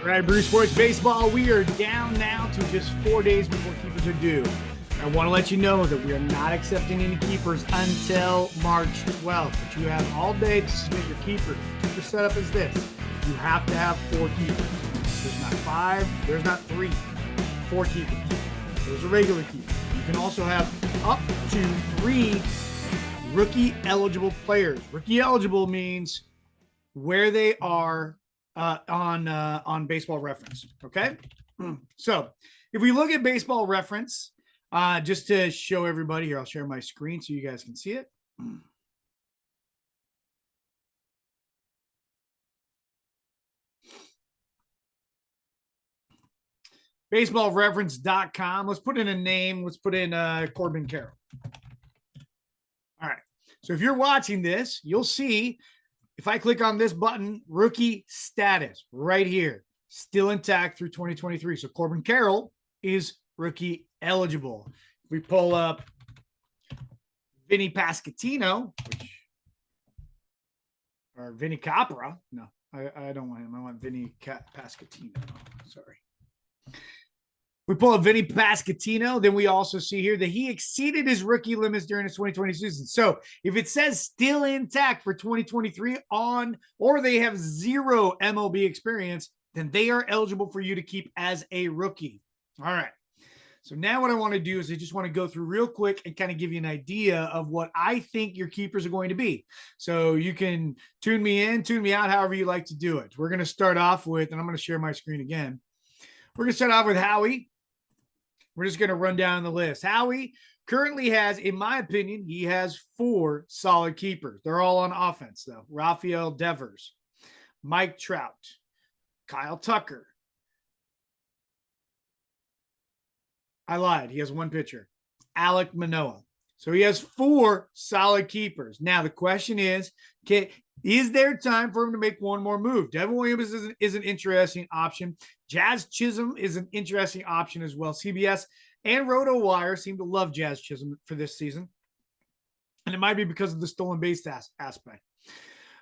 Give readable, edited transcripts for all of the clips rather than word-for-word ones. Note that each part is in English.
All right, BrewSports Baseball, we are down now to just 4 days before keepers are due. I want to let you know that we are not accepting any keepers until March 12th, but you have all day to submit your keeper. Keeper setup is this. You have to have 4 keepers. There's not 5, there's not 3, 4 keepers. Those are regular keepers. You can also have up to 3 rookie eligible players. Rookie eligible means where they are on Baseball Reference. Okay, so if we look at Baseball Reference, just to show everybody here, I'll share my screen so you guys can see it. BaseballReference.com. Let's put in a name. Let's put in Corbin Carroll. All right. So if you're watching this, you'll see if I click on this button, rookie status right here, still intact through 2023. So Corbin Carroll is rookie eligible. If we pull up Vinny Pasquantino, or Vinny Capra. No, I don't want him. I want Vinny Pasquantino. Sorry. We pull up Vinny Pasquantino, then we also see here that he exceeded his rookie limits during his 2020 season. So if it says still intact for 2023 on, or they have 0 MLB experience, then they are eligible for you to keep as a rookie. All right. So now what I want to do is I just want to go through real quick and kind of give you an idea of what I think your keepers are going to be. So you can tune me in, tune me out, however you like to do it. We're going to start off with, and I'm going to share my screen again. We're going to start off with Howie. We're just going to run down the list. Howie currently has, in my opinion, he has 4 solid keepers. They're all on offense, though. Rafael Devers, Mike Trout, Kyle Tucker. I lied. He has 1 pitcher, Alek Manoah. So he has 4 solid keepers. Now, the question is there time for him to make one more move? Devin Williams is an interesting option. Jazz Chisholm is an interesting option as well. CBS and RotoWire seem to love Jazz Chisholm for this season. And it might be because of the stolen base aspect.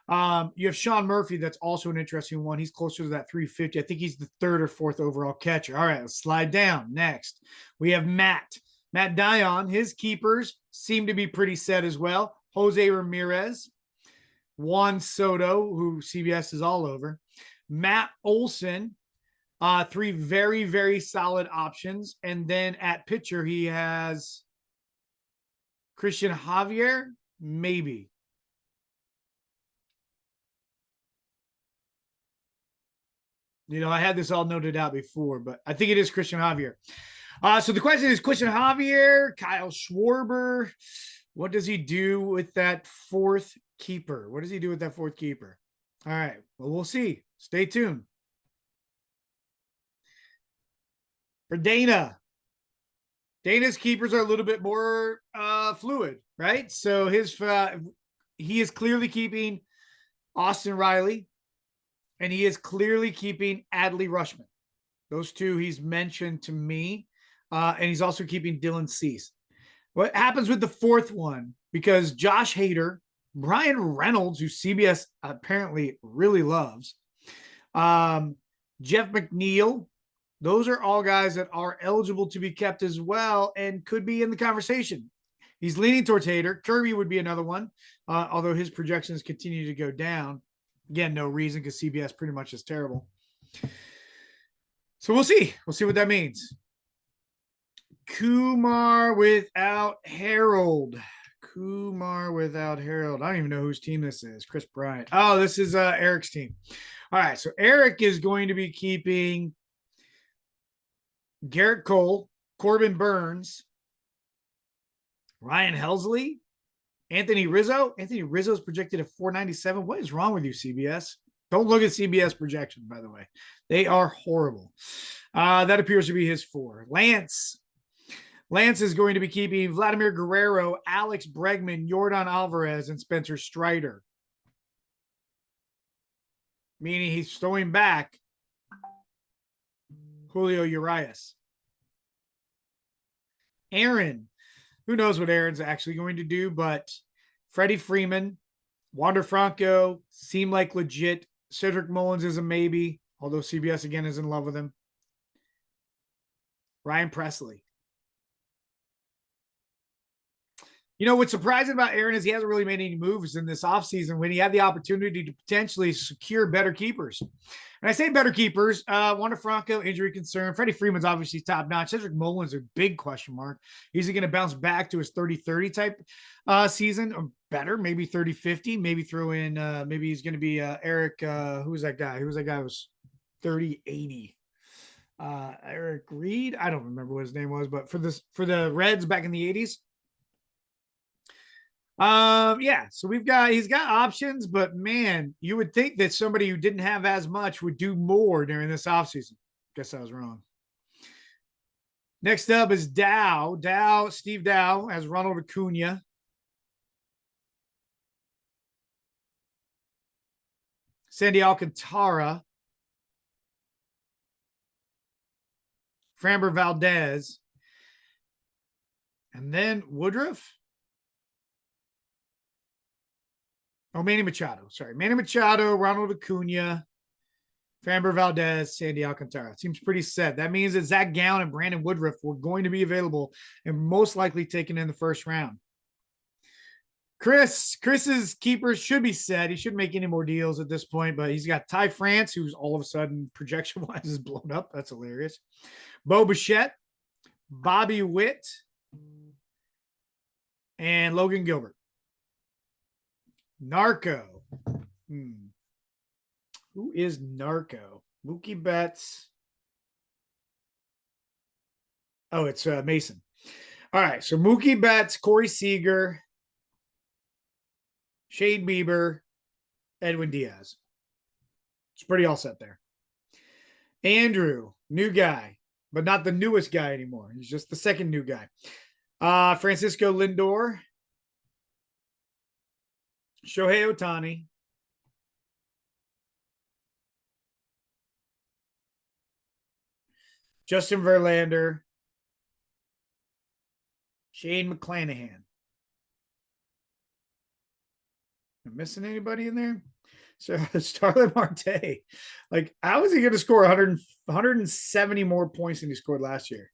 You have Sean Murphy. That's also an interesting one. He's closer to that 350. I think he's the 3rd or 4th overall catcher. All right, let's slide down. Next, we have Matt Dion. His keepers seem to be pretty set as well. Jose Ramirez, Juan Soto, who CBS is all over, Matt Olson, 3 very, very solid options. And then at pitcher, he has Christian Javier, maybe. You know, I had this all noted out before, but I think it is Christian Javier. So the question is Christian Javier, Kyle Schwarber. What does he do with that 4th keeper? What does he do with that 4th keeper? All right. Well, we'll see. Stay tuned. For Dana's keepers are a little bit more fluid, right? So he is clearly keeping Austin Riley, and he is clearly keeping Adley Rutschman. Those 2 he's mentioned to me, and he's also keeping Dylan Cease. What happens with the 4th one? Because Josh Hader, Brian Reynolds, who CBS apparently really loves, Jeff McNeil, those are all guys that are eligible to be kept as well and could be in the conversation. He's leaning towards Hader. Kirby would be another one, although his projections continue to go down. Again, no reason because CBS pretty much is terrible. So we'll see. We'll see what that means. Kumar without Harold. I don't even know whose team this is. Chris Bryant. Oh, this is Eric's team. All right. So Eric is going to be keeping Garrett Cole, Corbin Burns, Ryan Helsley, Anthony Rizzo. Anthony Rizzo is projected at 497. What is wrong with you, CBS? Don't look at CBS projections, by the way. They are horrible. That appears to be his 4. Lance is going to be keeping Vladimir Guerrero, Alex Bregman, Yordan Alvarez, and Spencer Strider. Meaning he's throwing back Julio Urias. Aaron, who knows what Aaron's actually going to do, but Freddie Freeman, Wander Franco seem like legit. Cedric Mullins is a maybe. although CBS again is in love with him. Ryan Presley. You know, what's surprising about Aaron is he hasn't really made any moves in this offseason when he had the opportunity to potentially secure better keepers. And I say better keepers, Wander Franco, injury concern. Freddie Freeman's obviously top notch. Cedric Mullins a big question mark. Is he going to bounce back to his 30-30 type season or better? Maybe 30-50. Maybe throw in, maybe he's going to be Eric. Who was that guy? Who was that guy who was 30-80? Eric Reed. I don't remember what his name was, but for the Reds back in the 80s. Yeah, so he's got options, but man, you would think that somebody who didn't have as much would do more during this offseason. Guess I was wrong. Next up is Steve Dow has Ronald Acuna. Sandy Alcantara. Framber Valdez. And then Woodruff. Oh, Manny Machado. Sorry. Manny Machado, Ronald Acuna, Framber Valdez, Sandy Alcantara. Seems pretty set. That means that Zach Gallen and Brandon Woodruff were going to be available and most likely taken in the first round. Chris's keepers should be set. He shouldn't make any more deals at this point, but he's got Ty France, who's all of a sudden projection-wise is blown up. That's hilarious. Bo Bichette, Bobby Witt, and Logan Gilbert. Narco. Who is Narco? Mookie Betts. Oh, it's Mason. All right, so Mookie Betts, Corey Seager, Shade Bieber, Edwin Diaz. It's pretty all set there. Andrew, new guy, but not the newest guy anymore. He's just the second new guy. Francisco Lindor, Shohei Ohtani, Justin Verlander, Shane McClanahan. Am I missing anybody in there? So Starlin Marte, like, how is he going to score 170 more points than he scored last year?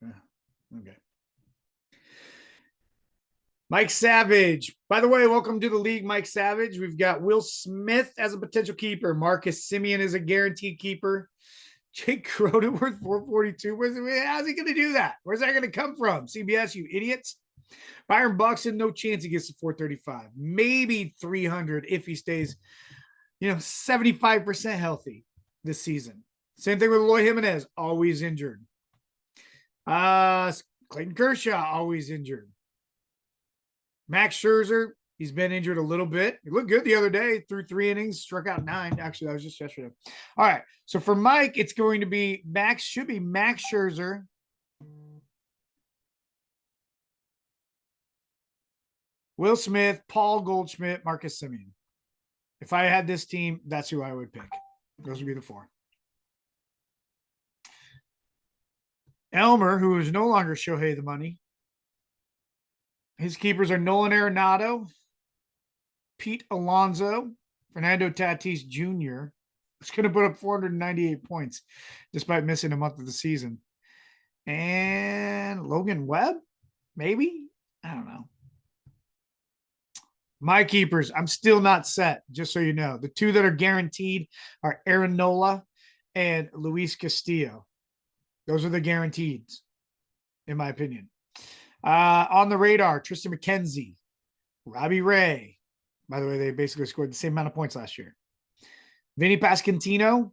Okay. Mike Savage. By the way, welcome to the league, Mike Savage. We've got Will Smith as a potential keeper. Marcus Semien is a guaranteed keeper. Jake Cronenworth, 442. How's he going to do that? Where's that going to come from? CBS, you idiots. Byron Buxton, no chance he gets to 435. Maybe 300 if he stays, 75% healthy this season. Same thing with Eloy Jimenez, always injured. Clayton Kershaw, always injured. Max Scherzer, he's been injured a little bit. He looked good the other day, threw 3 innings, struck out 9. Actually, that was just yesterday. All right. So for Mike, it's going to be Max Scherzer. Will Smith, Paul Goldschmidt, Marcus Semien. If I had this team, that's who I would pick. Those would be the 4. Elmer, who is no longer Shohei the Money. His keepers are Nolan Arenado, Pete Alonso, Fernando Tatis Jr., who's going to put up 498 points despite missing a month of the season. And Logan Webb, maybe? I don't know. My keepers, I'm still not set, just so you know. The 2 that are guaranteed are Aaron Nola and Luis Castillo. Those are the guaranteed, in my opinion. On the radar, Tristan McKenzie, Robbie Ray. By the way, they basically scored the same amount of points last year. Vinny Pasquantino.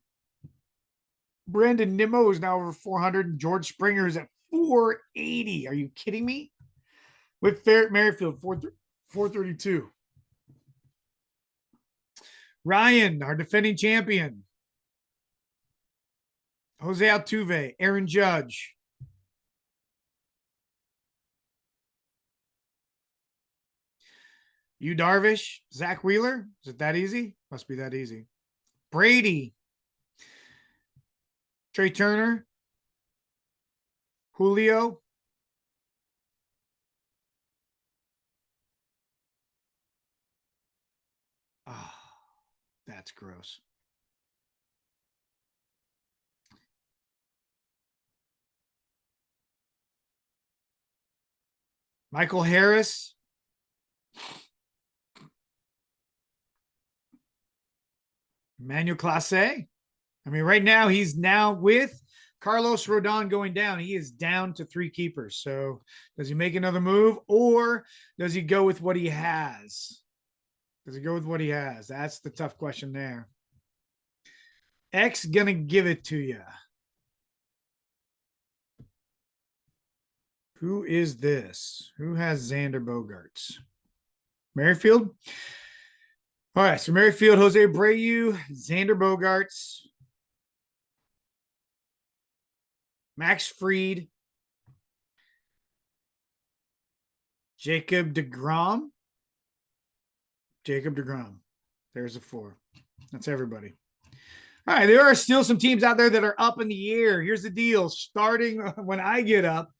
Brandon Nimmo is now over 400. And George Springer is at 480. Are you kidding me? With Merrifield, 432. Ryan, our defending champion. Jose Altuve, Aaron Judge. Yu Darvish, Zach Wheeler. Is it that easy? Must be that easy. Brady. Trey Turner. Julio. Oh, that's gross. Michael Harris. Emmanuel Clase. I mean, right now he's now with Carlos Rodon going down. He is down to 3 keepers. So does he make another move or does he go with what he has? Does he go with what he has? That's the tough question there. X gonna give it to you. Who is this? Who has Xander Bogaerts? Merrifield? All right, so Merrifield, Jose Abreu, Xander Bogaerts, Max Fried, Jacob deGrom. Jacob deGrom. There's a 4. That's everybody. All right, there are still some teams out there that are up in the air. Here's the deal. Starting when I get up,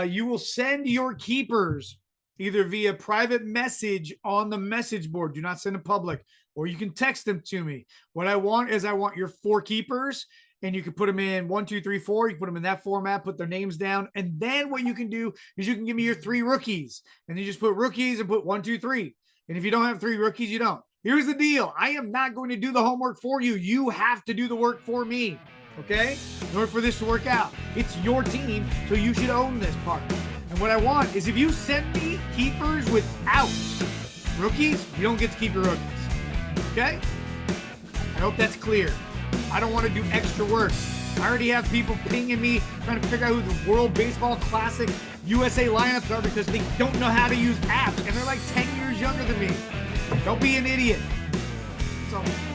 you will send your keepers either via private message on the message board. Do not send them public, or you can text them to me. What I want is I want your 4 keepers, and you can put them in 1, 2, 3, 4. You put them in that format, put their names down. And then what you can do is you can give me your 3 rookies, and you just put rookies and put 1, 2, 3. And if you don't have 3 rookies, you don't. Here's the deal. I am not going to do the homework for you. You have to do the work for me, okay? In order for this to work out. It's your team, so you should own this part. And what I want is if you send me keepers without rookies, you don't get to keep your rookies, okay? I hope that's clear. I don't want to do extra work. I already have people pinging me trying to figure out who the World Baseball Classic USA lineups are because they don't know how to use apps, and they're like 10 years younger than me. Don't be an idiot. That's all.